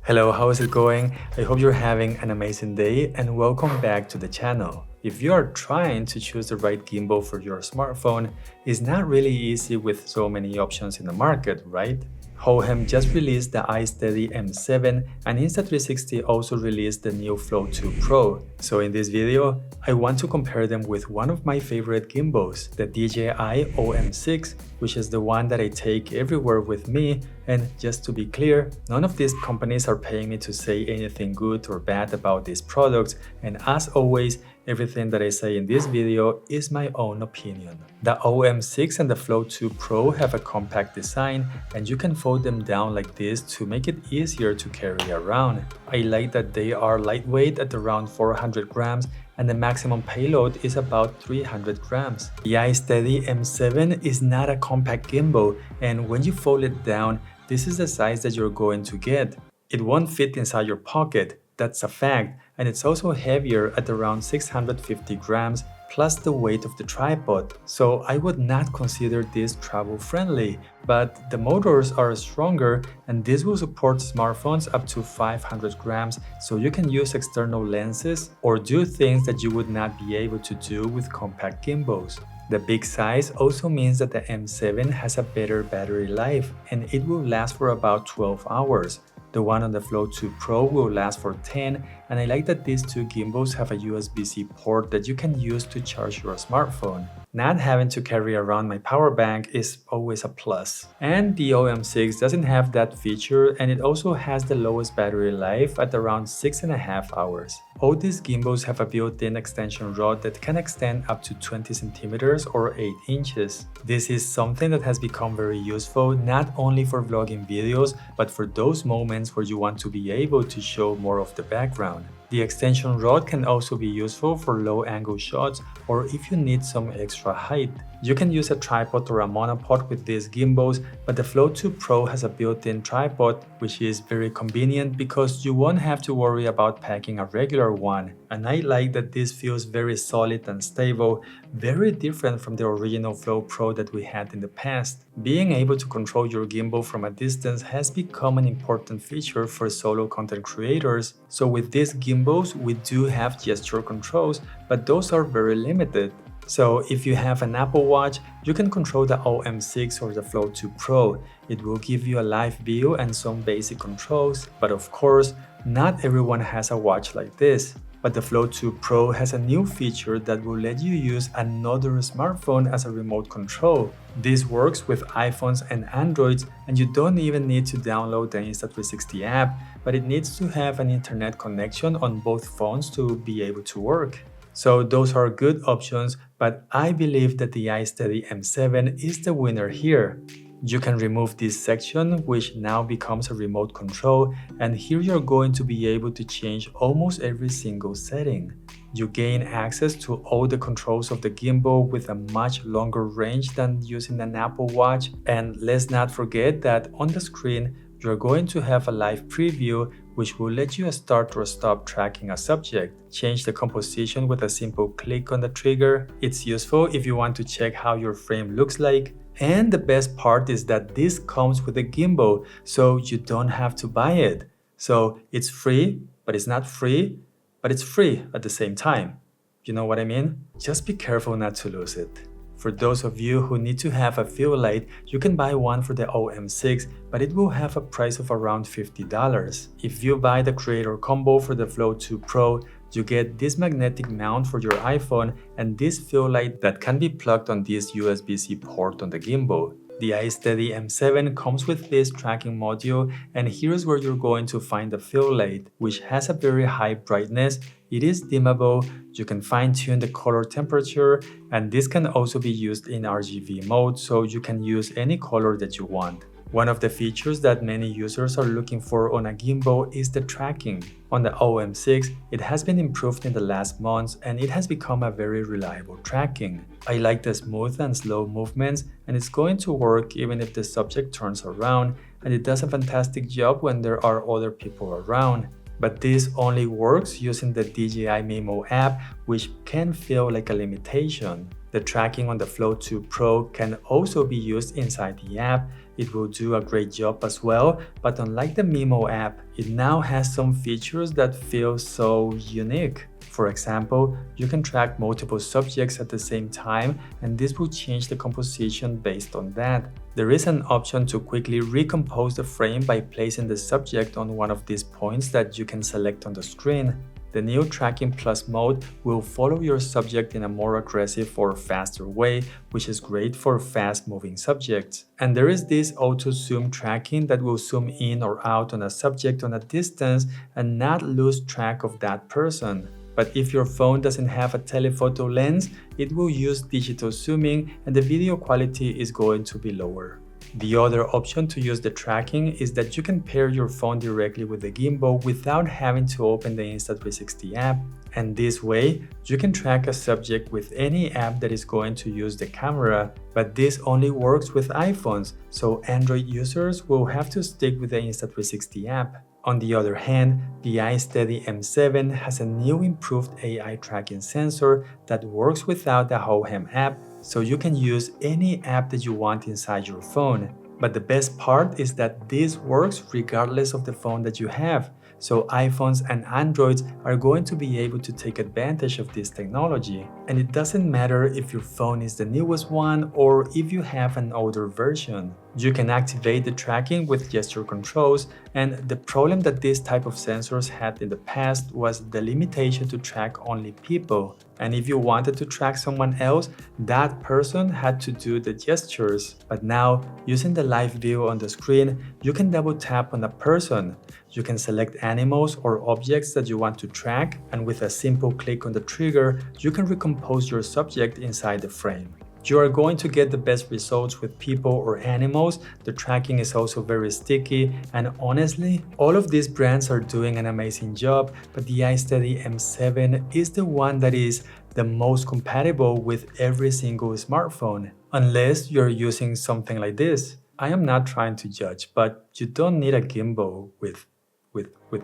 Hello, how is it going? I hope you're having an amazing day and welcome back to the channel. If you are trying to choose the right gimbal for your smartphone, it's not really easy with so many options in the market, right? Hohem just released the iSteady M7 and Insta360 also released the new Flow 2 Pro. So in this video, I want to compare them with one of my favorite gimbals, the DJI OM6, which is the one that I take everywhere with me. And just to be clear, none of these companies are paying me to say anything good or bad about these products, and as always, everything that I say in this video is my own opinion. The OM6 and the Flow 2 Pro have a compact design and you can fold them down like this to make it easier to carry around. I like that they are lightweight at around 400 grams and the maximum payload is about 300 grams. The iSteady M7 is not a compact gimbal, and when you fold it down, this is the size that you're going to get. It won't fit inside your pocket, that's a fact, and it's also heavier at around 650 grams plus the weight of the tripod, so I would not consider this travel friendly, but the motors are stronger and this will support smartphones up to 500 grams, so you can use external lenses or do things that you would not be able to do with compact gimbals. The big size also means that the M7 has a better battery life and it will last for about 12 hours. The one on the Flow 2 Pro will last for 10, and I like that these two gimbals have a USB-C port that you can use to charge your smartphone. Not having to carry around my power bank is always a plus. And the OM6 doesn't have that feature and it also has the lowest battery life at around 6.5 hours. All these gimbals have a built-in extension rod that can extend up to 20 centimeters or 8 inches. This is something that has become very useful not only for vlogging videos, but for those moments where you want to be able to show more of the background. The extension rod can also be useful for low-angle shots or if you need some extra height. You can use a tripod or a monopod with these gimbals, but the Flow 2 Pro has a built-in tripod, which is very convenient because you won't have to worry about packing a regular one. And I like that this feels very solid and stable, very different from the original Flow Pro that we had in the past. Being able to control your gimbal from a distance has become an important feature for solo content creators. So with these gimbals, we do have gesture controls, but those are very limited. So if you have an Apple Watch, you can control the OM6 or the Flow 2 Pro. It will give you a live view and some basic controls, but of course, not everyone has a watch like this. But the Flow 2 Pro has a new feature that will let you use another smartphone as a remote control. This works with iPhones and Androids, and you don't even need to download the Insta360 app, but it needs to have an internet connection on both phones to be able to work. So those are good options, but I believe that the iSteady M7 is the winner here. You can remove this section, which now becomes a remote control, and here you're going to be able to change almost every single setting. You gain access to all the controls of the gimbal with a much longer range than using an Apple Watch, and let's not forget that on the screen you're going to have a live preview which will let you start or stop tracking a subject. Change the composition with a simple click on the trigger. It's useful if you want to check how your frame looks like. And the best part is that this comes with a gimbal, so you don't have to buy it. So it's free, but it's not free, but it's free at the same time. You know what I mean? Just be careful not to lose it. For those of you who need to have a fill light, you can buy one for the OM6, but it will have a price of around $50. If you buy the creator combo for the Flow 2 Pro, you get this magnetic mount for your iPhone and this fill light that can be plugged on this USB-C port on the gimbal. The iSteady M7 comes with this tracking module, and here's where you're going to find the fill light, which has a very high brightness. It is dimmable, you can fine-tune the color temperature, and this can also be used in RGB mode, so you can use any color that you want. One of the features that many users are looking for on a gimbal is the tracking. On the OM6, it has been improved in the last months and it has become a very reliable tracking. I like the smooth and slow movements, and it's going to work even if the subject turns around, and it does a fantastic job when there are other people around. But this only works using the DJI Mimo app, which can feel like a limitation. The tracking on the Flow 2 Pro can also be used inside the app. It will do a great job as well, but unlike the Mimo app, it now has some features that feel so unique. For example, you can track multiple subjects at the same time, and this will change the composition based on that. There is an option to quickly recompose the frame by placing the subject on one of these points that you can select on the screen. The new Tracking Plus mode will follow your subject in a more aggressive or faster way, which is great for fast-moving subjects. And there is this auto zoom tracking that will zoom in or out on a subject on a distance and not lose track of that person. But if your phone doesn't have a telephoto lens, it will use digital zooming and the video quality is going to be lower. The other option to use the tracking is that you can pair your phone directly with the gimbal without having to open the Insta360 app. And this way, you can track a subject with any app that is going to use the camera, but this only works with iPhones, so Android users will have to stick with the Insta360 app. On the other hand, the iSteady M7 has a new improved AI tracking sensor that works without the Hohem app, so you can use any app that you want inside your phone. But the best part is that this works regardless of the phone that you have. So iPhones and Androids are going to be able to take advantage of this technology. And it doesn't matter if your phone is the newest one or if you have an older version. You can activate the tracking with gesture controls, and the problem that this type of sensors had in the past was the limitation to track only people. And if you wanted to track someone else, that person had to do the gestures. But now, using the live view on the screen, you can double tap on a person. You can select animals or objects that you want to track, and with a simple click on the trigger, you can recompose your subject inside the frame. You are going to get the best results with people or animals. The tracking is also very sticky, and honestly, all of these brands are doing an amazing job, but the iSteady M7 is the one that is the most compatible with every single smartphone, unless you're using something like this. I am not trying to judge, but you don't need a gimbal with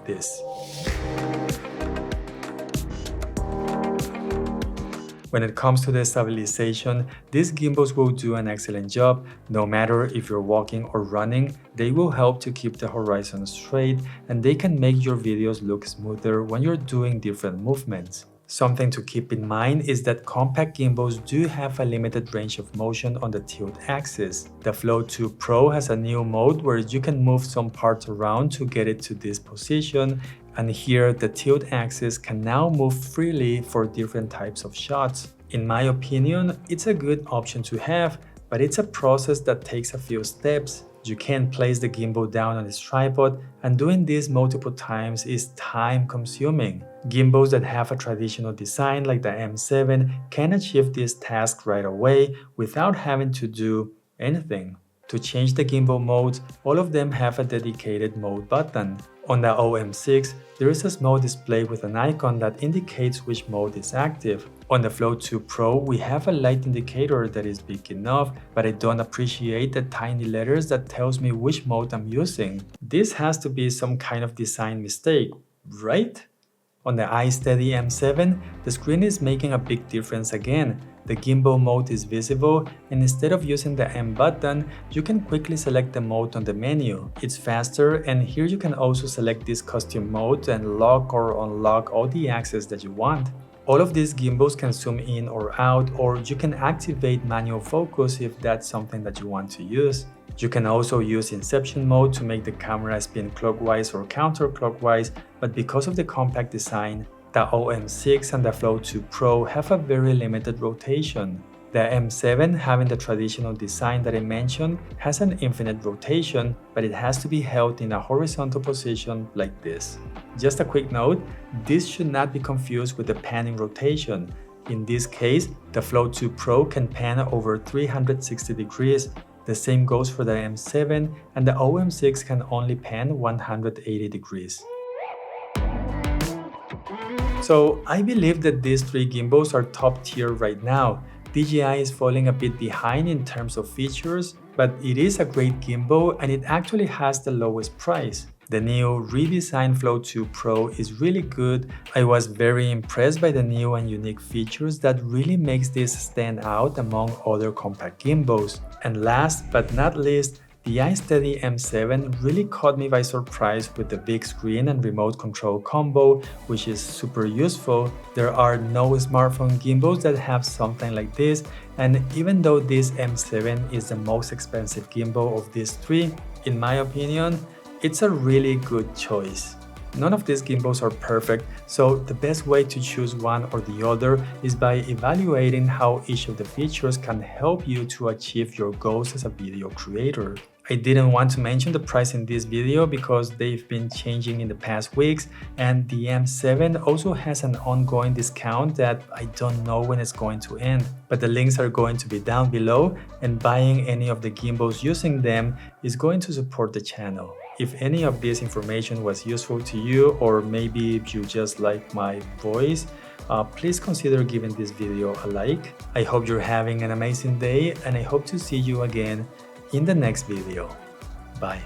this. When it comes to the stabilization, these gimbals will do an excellent job. No matter if you're walking or running, they will help to keep the horizon straight, and they can make your videos look smoother when you're doing different movements. Something to keep in mind is that compact gimbals do have a limited range of motion on the tilt axis. The Flow 2 Pro has a new mode where you can move some parts around to get it to this position, and here the tilt axis can now move freely for different types of shots. In my opinion, it's a good option to have, but it's a process that takes a few steps. You can't place the gimbal down on its tripod, and doing this multiple times is time-consuming. Gimbals that have a traditional design like the M7 can achieve this task right away without having to do anything. To change the gimbal modes, all of them have a dedicated mode button. On the OM6, there is a small display with an icon that indicates which mode is active. On the Flow 2 Pro, we have a light indicator that is big enough, but I don't appreciate the tiny letters that tells me which mode I'm using. This has to be some kind of design mistake, right? On the iSteady M7, the screen is making a big difference again. The gimbal mode is visible, and instead of using the M button, you can quickly select the mode on the menu. It's faster, and here you can also select this custom mode and lock or unlock all the access that you want. All of these gimbals can zoom in or out, or you can activate manual focus if that's something that you want to use. You can also use Inception mode to make the camera spin clockwise or counterclockwise, but because of the compact design, the OM6 and the Flow 2 Pro have a very limited rotation. The M7, having the traditional design that I mentioned, has an infinite rotation, but it has to be held in a horizontal position like this. Just a quick note, this should not be confused with the panning rotation. In this case, the Flow 2 Pro can pan over 360 degrees. The same goes for the M7, and the OM6 can only pan 180 degrees. So I believe that these three gimbals are top tier right now. DJI is falling a bit behind in terms of features, but it is a great gimbal and it actually has the lowest price. The new redesigned Flow 2 Pro is really good. I was very impressed by the new and unique features that really makes this stand out among other compact gimbals. And last but not least, the iSteady M7 really caught me by surprise with the big screen and remote control combo, which is super useful. There are no smartphone gimbals that have something like this, and even though this M7 is the most expensive gimbal of these three, in my opinion, it's a really good choice. None of these gimbals are perfect, so the best way to choose one or the other is by evaluating how each of the features can help you to achieve your goals as a video creator. I didn't want to mention the price in this video because they've been changing in the past weeks, and the M7 also has an ongoing discount that I don't know when it's going to end. But the links are going to be down below, and buying any of the gimbals using them is going to support the channel. If any of this information was useful to you, or maybe you just like my voice, please consider giving this video a like. I hope you're having an amazing day, and I hope to see you again in the next video. Bye.